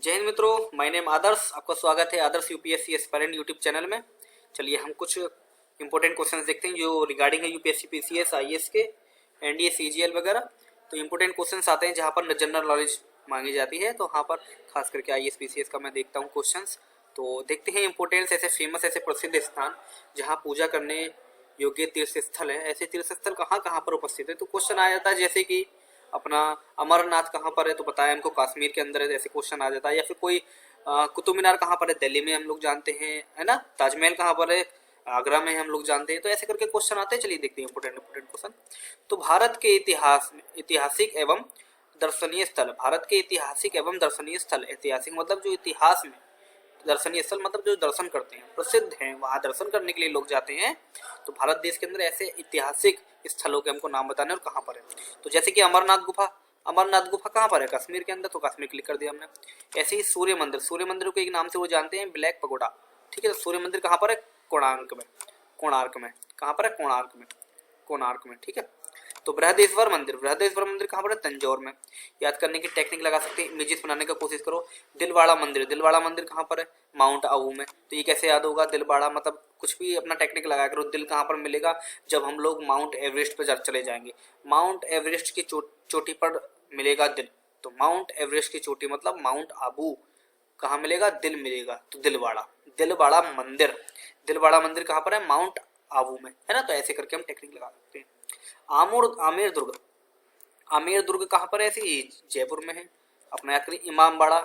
जय हिंद मित्रों, my name आदर्श। आपका स्वागत है आदर्श यूपीएससी एस्पायरेंट यूट्यूब चैनल में। चलिए हम कुछ इंपॉर्टेंट क्वेश्चंस देखते हैं जो रिगार्डिंग है यूपीएससी पीसीएस आईएएस के एनडीए सीजीएल वगैरह। तो इंपॉर्टेंट क्वेश्चंस आते हैं जहां पर जनरल नॉलेज मांगी जाती है, तो वहाँ पर खास करके आईएएस पीसीएस का मैं देखता हूँ क्वेश्चंस। तो देखते हैं इंपॉर्टेंस, ऐसे फेमस ऐसे प्रसिद्ध स्थान जहाँ पूजा करने योग्य तीर्थ स्थल है, ऐसे तीर्थ स्थल कहाँ कहाँ पर उपस्थित है। तो क्वेश्चन आ जाता है जैसे कि अपना अमरनाथ कहाँ पर है, तो पता है हमको काश्मीर के अंदर है, ऐसे क्वेश्चन आ जाता है। या फिर कोई कुतुब मीनार कहाँ पर है, दिल्ली में हम लोग जानते हैं, है ना। ताजमहल कहाँ पर है, आगरा में हम लोग जानते हैं। तो ऐसे करके क्वेश्चन आते हैं। चलिए देखते हैं इंपोर्टेंट क्वेश्चन। तो भारत के इतिहास में ऐतिहासिक एवं दर्शनीय स्थल, भारत के ऐतिहासिक एवं दर्शनीय स्थल, ऐतिहासिक मतलब जो इतिहास में, दर्शनीय स्थल मतलब जो दर्शन करते हैं, प्रसिद्ध हैं, वहाँ दर्शन करने के लिए लोग जाते हैं। तो भारत देश के अंदर ऐसे ऐतिहासिक स्थलों के हमको नाम बताने और कहाँ पर है। तो जैसे कि अमरनाथ गुफा, अमरनाथ गुफा कहाँ पर है, कश्मीर के अंदर, तो कश्मीर क्लिक कर दिया हमने। ऐसे ही सूर्य मंदिर, सूर्य मंदिर को एक नाम से वो जानते हैं, ब्लैक पगोडा। ठीक है, तो सूर्य मंदिर कहाँ पर है, कोणार्क में, कोणार्क में कहाँ पर है, कोणार्क में, कोणार्क में। ठीक है। तो बृहदेश्वर मंदिर, बृहदेश्वर मंदिर कहाँ पर है, तंजौर में। याद करने की टेक्निक लगा सकते हैं, इमेजेस बनाने का कोशिश करो। दिलवाड़ा मंदिर, दिलवाड़ा मंदिर कहाँ पर है, माउंट आबू में। तो ये कैसे याद होगा, दिलवाड़ा मतलब कुछ भी अपना टेक्निक लगा करो। दिल कहाँ पर मिलेगा, जब हम लोग माउंट एवरेस्ट पर चले जाएंगे, माउंट एवरेस्ट की चोटी पर मिलेगा दिल। तो माउंट एवरेस्ट की चोटी मतलब माउंट आबू, कहाँ मिलेगा, दिल मिलेगा। तो दिलवाड़ा, दिलवाड़ा मंदिर, दिलवाड़ा मंदिर कहाँ पर है, माउंट आबू में, है ना। तो ऐसे करके हम टेक्निक लगा सकते हैं। आमेर दुर्ग, आमेर दुर्ग कहाँ पर है, ऐसी जयपुर में है। अपना याद करिए इमामबाड़ा।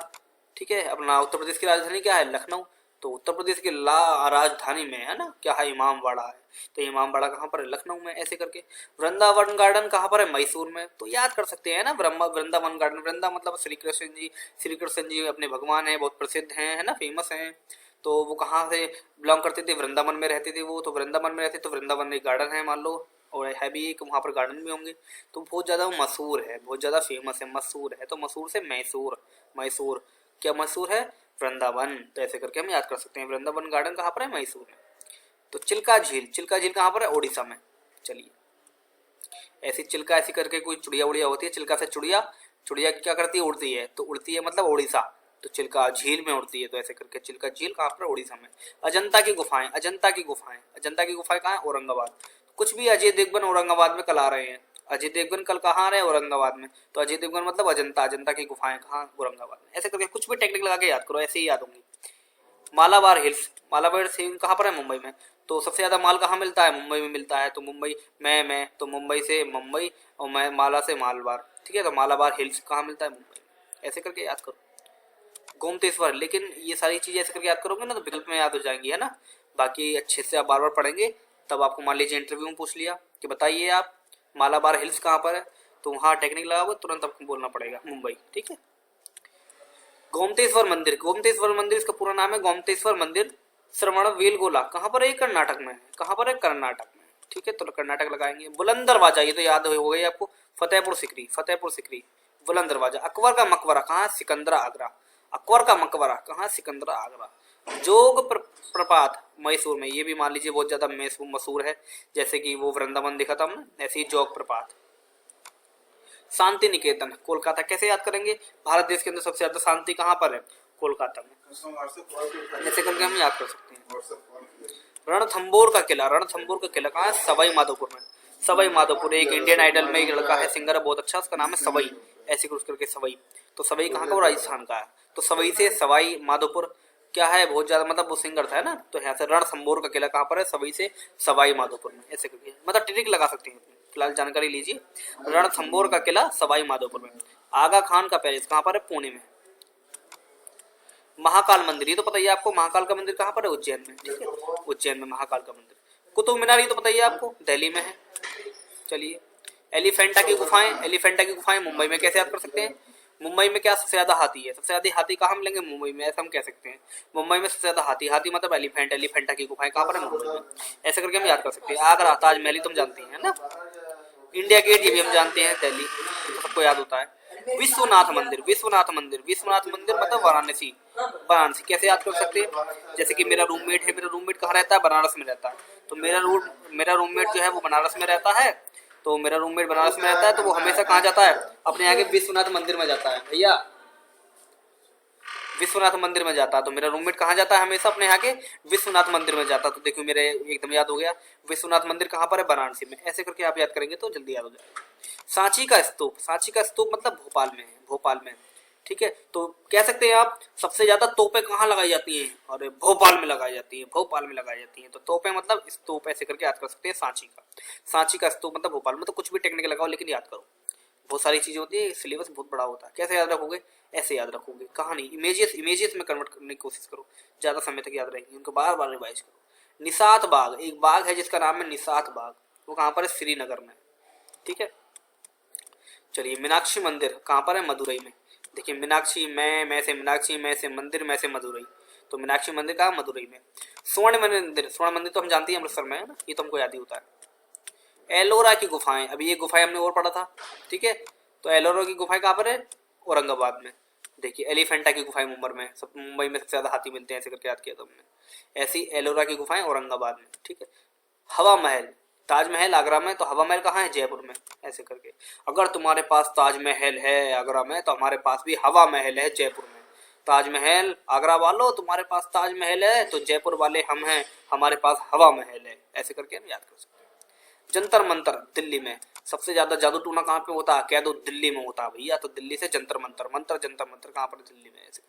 ठीक है, अपना उत्तर प्रदेश की राजधानी क्या है, लखनऊ। तो उत्तर प्रदेश की राजधानी में है ना क्या है, इमामबाड़ा है। तो इमामबाड़ा कहाँ पर है, लखनऊ में। ऐसे करके वृंदावन गार्डन कहाँ पर है, मैसूर में। तो याद कर सकते हैं ना, वृंदावन गार्डन, वृंदा मतलब श्री कृष्ण जी, श्री कृष्ण जी अपने भगवान हैं, बहुत प्रसिद्ध हैं, है ना, फेमस हैं। तो वो कहाँ से बिलोंग करते थे, वृंदावन में रहते थे वो। तो वृंदावन में रहते, तो वृंदावन एक गार्डन है मान लो, और है भी एक, वहाँ पर गार्डन भी होंगे। तो बहुत ज़्यादा मशहूर है, बहुत ज़्यादा फेमस है, मशहूर है। तो मशहूर से मैसूर, मैसूर क्या मशहूर है, वृंदावन। तो ऐसे करके हम याद कर सकते हैं। वृंदावन गार्डन कहाँ पर है, मैसूर में। तो चिल्का झील, चिल्का झील कहाँ पर है, उड़ीसा में। चलिए ऐसी चिल्का, ऐसी करके कोई चिड़िया उड़िया होती है, चिल्का से चिड़िया, चिड़िया क्या करती है, उड़ती है। तो उड़ती है मतलब उड़ीसा, तो चिल्का झील में उड़ती है। तो ऐसे करके चिल्का झील कहाँ पर, उड़ीसा में। अजंता की गुफाएं, अजंता की गुफाएं, अजंता की गुफाएं कहाँ है, औरंगाबाद। कुछ भी अजय देवगन औरंगाबाद में कल आ रहे हैं, अजय देवगन कल कहाँ आ रहे हैं, औरंगाबाद में। तो अजय देवगन मतलब अजंता, अजंता की गुफाएं कहाँ, औरंगाबाद में। ऐसे करके कुछ भी टेक्निक लगा के याद करो, ऐसे ही याद होंगी। मालाबार हिल्स, मालाबार हिल्स कहाँ पर है, मुंबई में। तो सबसे ज़्यादा माल कहाँ मिलता है, मुंबई में मिलता है। तो मुंबई, मैं तो मुंबई से मुंबई, और मैं माला से मालबार। ठीक है, तो मालाबार हिल्स कहाँ मिलता है, मुंबई में। ऐसे करके याद करो। गोमतेश्वर, लेकिन ये सारी चीज़ें ऐसे करके याद करोगे ना तो विकल्प में याद हो जाएंगी, है ना। बाकी अच्छे से आप बार बार पढ़ेंगे, तब आपको मान लीजिए इंटरव्यू में पूछ लिया कि बताइए आप मालाबार हिल्स कहाँ पर है, तो वहाँ टेक्निक लगाओगे तुरंत आपको बोलना पड़ेगा मुंबई। ठीक है। गोमतेश्वर मंदिर, गोमतेश्वर मंदिर इसका पूरा नाम है गोमतेश्वर मंदिर श्रवण बेलगोला, कहाँ पर है, कर्नाटक में। कहाँ पर है, कर्नाटक में। ठीक है, तो कर्नाटक लगाएंगे। बुलंद दरवाजा, ये तो याद हो गई आपको, फतेहपुर सिकरी, फतेहपुर सिकरी, बुलंद दरवाजा। अकबर का मकबरा कहाँ, सिकंदरा आगरा। अकबर का मकबरा कहाँ, सिकंदरा आगरा। जोग प्रपात मैसूर में, ये भी मान लीजिए बहुत ज्यादा मशहूर है, जैसे कि वो वृंदावन देखा था हमने, ऐसे ही जोग प्रपात। शांति निकेतन कोलकाता, कैसे याद करेंगे, भारत देश के अंदर सबसे ज्यादा शांति कहाँ पर है, कोलकाता में। ऐसे करके हम याद कर सकते हैं। रणथंबोर का किला, रणथंबोर का किला कहाँ है, सवाई माधोपुर में। सवाई माधोपुर, एक इंडियन आइडल में एक लड़का है, सिंगर है बहुत अच्छा, उसका नाम है सवाई, ऐसे कुछ करके सवाई। तो सवाई कहाँ का, वो राजस्थान का है। तो सवाई से सवाई माधोपुर क्या है, बहुत ज्यादा मतलब वो सिंगर था, है ना। तो यहाँ से रणथंबोर का किला कहाँ पर है, सवाई से सवाई माधोपुर में। ऐसे करके मतलब ट्रिक लगा सकते हैं, फिलहाल जानकारी लीजिए। रणथंबोर का किला सवाई माधोपुर में। आगा खान का पैलेस कहाँ पर है, पुणे में। महाकाल मंदिर, ये तो पता ही है आपको, महाकाल का मंदिर कहाँ पर है, उज्जैन में। ठीक है, उज्जैन में महाकाल का मंदिर। कुतुब मीनार, ये तो पता ही है आपको, दिल्ली में है। चलिए एलिफेंटा की गुफाएं, एलिफेंटा की गुफाएं मुंबई में, कैसे याद कर सकते हैं। मुंबई में क्या सबसे ज्यादा हाथी है, सबसे ज्यादा हाथी कहाँ मिलेंगे, मुंबई में, ऐसा हम कह सकते हैं। मुंबई में सबसे ज्यादा हाथी, हाथी मतलब एलिफेंट, एलिफेंटा की गुफाएं कहाँ पर है, मुंबई में। ऐसे करके हम याद कर सकते हैं। आगरा, ताजमहल तुम जानते हैं ना। इंडिया गेट, ये भी हम जानते हैं, दिल्ली, तो सबको याद होता है। विश्वनाथ मंदिर, विश्वनाथ मंदिर, विश्वनाथ मंदिर मतलब वाराणसी, वाराणसी कैसे याद कर सकते हैं। जैसे कि मेरा रूममेट है, मेरा रूममेट कहाँ रहता है, बनारस में रहता है। तो मेरा रूममेट जो है वो बनारस में रहता है। तो मेरा रूममेट बनारस में रहता है, तो वो हमेशा कहाँ जाता है, अपने यहाँ के विश्वनाथ मंदिर में जाता है भैया। विश्वनाथ मंदिर में जाता, तो मेरा रूममेट कहाँ जाता है हमेशा अपने यहाँ के विश्वनाथ मंदिर में जाता। तो देखो मेरे एकदम याद हो गया, विश्वनाथ मंदिर कहाँ पर है, वाराणसी में। ऐसे करके आप याद करेंगे तो जल्दी याद हो जाएगा। सांची का स्तूप, सांची का स्तूप मतलब भोपाल में है, भोपाल में। ठीक है, तो कह सकते हैं आप सबसे ज्यादा तोपें कहाँ लगाई जाती हैं, और भोपाल में लगाई जाती है, भोपाल में लगाई जाती है। तो तोपें मतलब स्तूप, ऐसे करके याद कर सकते हैं सांची का। सांची का स्तूप मतलब भोपाल में। तो कुछ भी टेक्निक लगाओ लेकिन याद करो, बहुत सारी चीजें होती है, सिलेबस बहुत बड़ा होता है। कैसे याद रखोगे, ऐसे याद रखोगे। कहानी इमेजेस, इमेजेस में कन्वर्ट करने की कोशिश करो, ज्यादा समय तक याद रहेंगे, उनको बार बार रिवाइज करो। निसात बाग, एक बाग है जिसका नाम है निसात बाग, वो कहाँ पर है, श्रीनगर में। ठीक है, चलिए मीनाक्षी मंदिर कहाँ पर है, मदुरई में। देखिए मीनाक्षी, मैं से मीनाक्षी, मैं से मंदिर, मैं से मदुरई। तो मीनाक्षी मंदिर कहाँ, मदुरई में। स्वर्ण मंदिर, स्वर्ण मंदिर तो हम जानते हैं अमृतसर में है ना, ये तो हमको याद ही होता है। एलोरा की गुफाएं, अभी ये गुफाएं हमने और पढ़ा था। ठीक है, तो एलोरा की गुफाएं कहाँ पर है, औरंगाबाद में। देखिए एलिफेंटा की गुफाएं मुंबई में, सब मुंबई में सबसे ज्यादा हाथी मिलते हैं, ऐसे करके याद किया था हमने। ऐसी एलोरा की गुफाएं औरंगाबाद में। ठीक है, हवा महल, ताजमहल आगरा में, तो हवा महल कहाँ है, जयपुर में। ऐसे करके अगर तुम्हारे पास ताजमहल है आगरा में, तो हमारे पास भी हवा महल है जयपुर में। ताजमहल आगरा वालों, तुम्हारे पास ताजमहल है, तो जयपुर वाले हम हैं, हमारे पास हवा महल है। ऐसे करके हम याद कर सकते हैं। जंतर मंतर दिल्ली में, सबसे ज्यादा जादू टूना कहाँ पे होता है, कह दो दिल्ली में होता है भैया, तो दिल्ली से जंतर मंतर, मंत्र जंतर मंतर कहाँ पर, दिल्ली में। ऐसे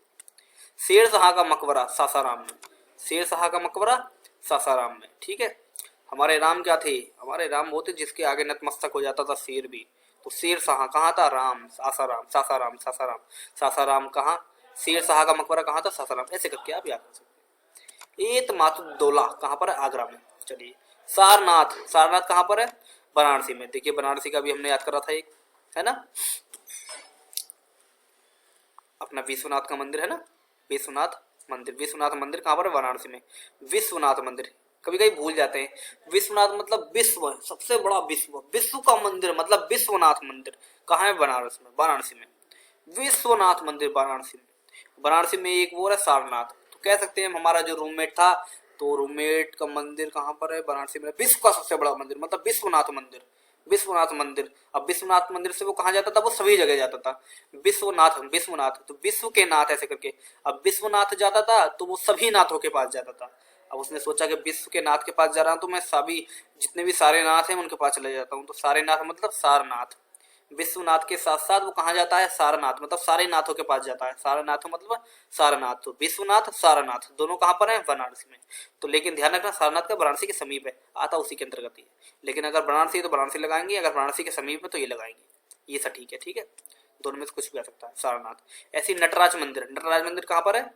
शेर शाह का मकबरा सासाराम में, शेर शाह का मकबरा सासाराम में। ठीक है, हमारे राम क्या थे, हमारे राम वो थे जिसके आगे नतमस्तक हो जाता था शेर भी। तो शेर शाह कहाँ था, राम, सासाराम, सासाराम, सासाराम, सासाराम कहाँ, शेर शाह का मकबरा कहाँ था, सासाराम। ऐसे करके आप याद कर सकते हैं। एत मातुद्दौला कहाँ पर है, आगरा में। चलिए सारनाथ, सारनाथ कहाँ पर है, वाराणसी में। देखिए बनारसी का भी हमने याद करा था एक, है ना, अपना विश्वनाथ का मंदिर है ना, विश्वनाथ मंदिर। विश्वनाथ मंदिर कहाँ पर है, वाराणसी में। विश्वनाथ मंदिर कभी कभी भूल जाते हैं, विश्वनाथ मतलब विश्व, सबसे बड़ा विश्व, विश्व का मंदिर मतलब विश्वनाथ मंदिर कहाँ है, बनारस में, वाराणसी में। विश्वनाथ मंदिर वाराणसी में। वाराणसी में एक वो है सारनाथ। तो कह सकते हैं हमारा जो रूममेट था, तो रूममेट का मंदिर कहाँ पर है, वाराणसी में। विश्व का सबसे बड़ा मंदिर मतलब विश्वनाथ मंदिर, विश्वनाथ मंदिर। अब विश्वनाथ मंदिर से वो कहाँ जाता था, वो सभी जगह जाता था। विश्वनाथ, विश्वनाथ तो विश्व के नाथ ऐसे करके। अब विश्वनाथ जाता था तो वो सभी नाथों के पास जाता था। अब उसने सोचा कि विश्व के नाथ के पास जा रहा हूं, तो मैं सभी जितने भी सारे नाथ हैं उनके पास चले जाता हूँ। तो सारे नाथ मतलब सारनाथ। विश्वनाथ के साथ साथ वो कहाँ जाता है, सारनाथ, मतलब सारे नाथों के पास जाता है। सारनाथ मतलब सारनाथ, तो विश्वनाथ सारनाथ दोनों कहाँ पर है, वाराणसी में। तो लेकिन ध्यान रखना सारनाथ का वाराणसी के समीप है, आता उसी के अंतर्गत ही है। लेकिन अगर वाराणसी तो वाराणसी लगाएंगे, अगर वाराणसी के समीप है तो ये लगाएंगे, ये सटीक है। ठीक है, दोनों में से कुछ भी आ सकता है, सारनाथ। ऐसी नटराज मंदिर, नटराज मंदिर कहाँ पर है,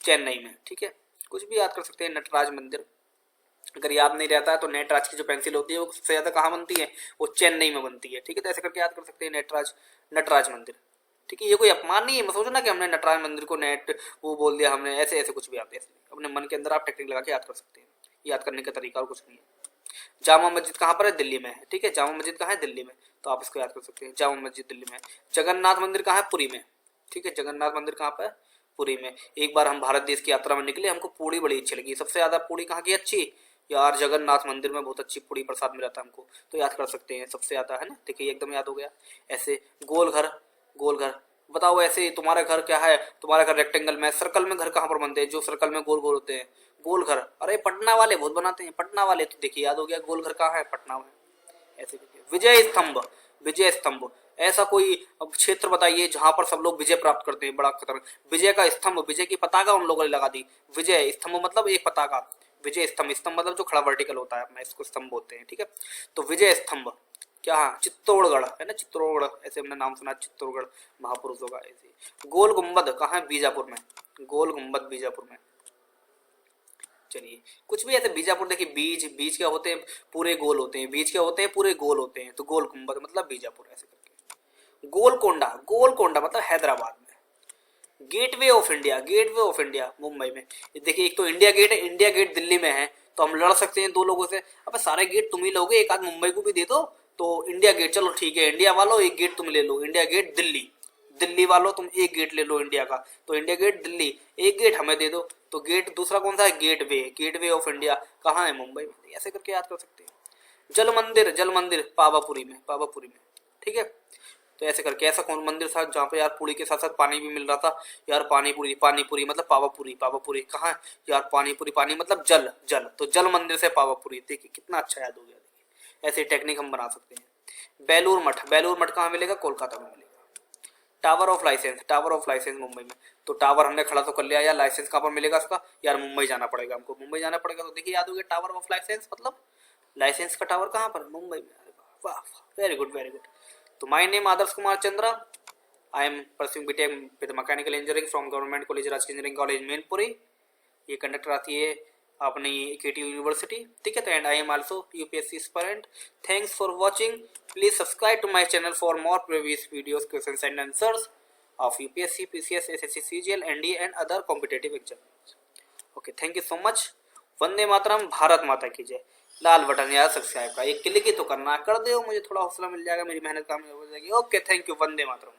चेन्नई में। ठीक है, कुछ भी याद कर सकते हैं, नटराज मंदिर। अगर याद नहीं रहता है तो नेटराज की जो पेंसिल होती है वो सबसे ज्यादा कहाँ बनती है, वो चेन्नई में बनती है। ठीक है, तो ऐसे करके याद कर सकते हैं नेटराज, नटराज मंदिर। ठीक है, ये कोई अपमान नहीं है, मैं सोचो ना कि हमने नटराज मंदिर को नेट वो बोल दिया हमने, ऐसे ऐसे कुछ भी आते हैं। अपने मन के अंदर आप टेक्निक लगा के याद कर सकते हैं, याद करने का तरीका और कुछ नहीं है। जामा मस्जिद कहाँ पर है, दिल्ली में है। ठीक है, जामा मस्जिद कहाँ है, दिल्ली में, तो आप इसको याद कर सकते हैं, जामा मस्जिद दिल्ली में। जगन्नाथ मंदिर कहाँ है, पुरी में। ठीक है, जगन्नाथ मंदिर कहाँ पर है, पुरी में। एक बार हम भारत देश की यात्रा में निकले, हमको पूड़ी बड़ी अच्छी लगी, सबसे ज्यादा पूड़ी कहाँ की अच्छी, यार जगन्नाथ मंदिर में बहुत अच्छी पूड़ी प्रसाद मिला था हमको। तो याद कर सकते हैं सबसे ज्यादा, है ना। देखिए एकदम याद हो गया। ऐसे गोल घर, गोल घर बताओ, ऐसे तुम्हारा घर क्या है, तुम्हारा घर रेक्टेंगल में, सर्कल में घर कहाँ पर बनते हैं, जो सर्कल में गोल गोल होते हैं, गोल घर। अरे पटना वाले बहुत बनाते हैं, पटना वाले। तो देखिए याद हो गया, गोल घर कहाँ है, पटना में। ऐसे करके विजय स्तंभ, विजय स्तंभ, ऐसा कोई क्षेत्र बताइए जहां पर सब लोग विजय प्राप्त करते हैं, बड़ा खतरनाक। विजय का स्तंभ, विजय की पताका उन लोगों ने लगा दी। विजय स्तंभ मतलब एक पताका, विजय स्तंभ, स्तंभ मतलब जो खड़ा वर्टिकल होता है अपना, इसको स्तंभ बोलते हैं। ठीक है, तो विजय स्तंभ क्या, चित्तौड़गढ़ है ना, चित्तौड़गढ़, ऐसे हमने नाम सुना, चित्तौड़गढ़ महापुरुषों का। ऐसे गोल गुम्बद कहाँ है, बीजापुर में, गोल गुम्बद बीजापुर में। चलिए कुछ भी ऐसे, बीजापुर देखिए, बीज, बीज क्या होते हैं, पूरे गोल होते हैं, बीज क्या होते हैं, पूरे गोल होते हैं। तो गोल गुम्बद मतलब बीजापुर, ऐसे करके। गोलकोंडा, गोलकोंडा मतलब हैदराबाद में। Gateway of India, gateway of India Mumbai में। देखिए एक तो इंडिया गेट है, इंडिया गेट दिल्ली में है, तो हम लड़ सकते हैं दो लोगों से। अब सारे गेट तुम ही लोगे, एक आध मुंबई को भी दे दो। तो इंडिया गेट, चलो ठीक है, इंडिया वालों एक गेट तुम ले लो, इंडिया गेट दिल्ली, दिल्ली वालों तुम एक गेट ले लो इंडिया का, तो इंडिया गेट दिल्ली, एक गेट हमें दे दो। तो गेट दूसरा कौन सा है, गेटवे, गेटवे ऑफ इंडिया कहाँ है, मुंबई में। ऐसे करके याद कर सकते हैं। जल मंदिर, जल मंदिर पावापुरी में, पावापुरी में। ठीक है, तो ऐसे करके, ऐसा कौन मंदिर था जहाँ पे यार पूरी के साथ साथ पानी भी मिल रहा था यार? पानी पूरी, पानी पूरी मतलब पावा पूरी, पावा पूरी कहाँ है यार? पानी पूरी, पानी मतलब जल, जल तो जल मंदिर से पावा पूरी। देखिए कितना अच्छा याद हो गया। देखिए ऐसे टेक्निक हम बना सकते हैं। बेलूर मठ, बेलूर मठ कहाँ मिलेगा? कोलकाता में मिलेगा। Tower of licence, tower of licence Mumbai में। तो टावर हमने खड़ा तो कर लिया यार, लाइसेंस कहाँ पर मिलेगा इसका? यार मुंबई जाना पड़ेगा हमको, मुंबई जाना पड़ेगा। तो देखिए याद हो गया टावर ऑफ लाइसेंस मतलब लाइसेंस का टावर कहाँ पर? मुंबई में। अरे वाह वाह, वेरी गुड वेरी गुड। तो my name Adarsh Kumar Chandra, I am pursuing BTech with mechanical engineering from government college राजकीय इंजीनियरिंग कॉलेज मैनपुरी। ये कंडक्टर आती है अपनी केटी यूनिवर्सिटी, ठीक है। तो and I am also UPSC aspirant. Thanks for watching, please subscribe to my channel for more previous videos, questions and answers of UPSC, PCS, SSC, CGL, NDA and other competitive exams. Okay, thank you so much. Vande Mataram, Bharat माता की जय। लाल button यार subscribe का, ये click ही तो करना, कर दो, मुझे थोड़ा हौसला मिल जाएगा, मेरी मेहनत कामयाब हो जाएगी। Okay, thank you, Vande Mataram.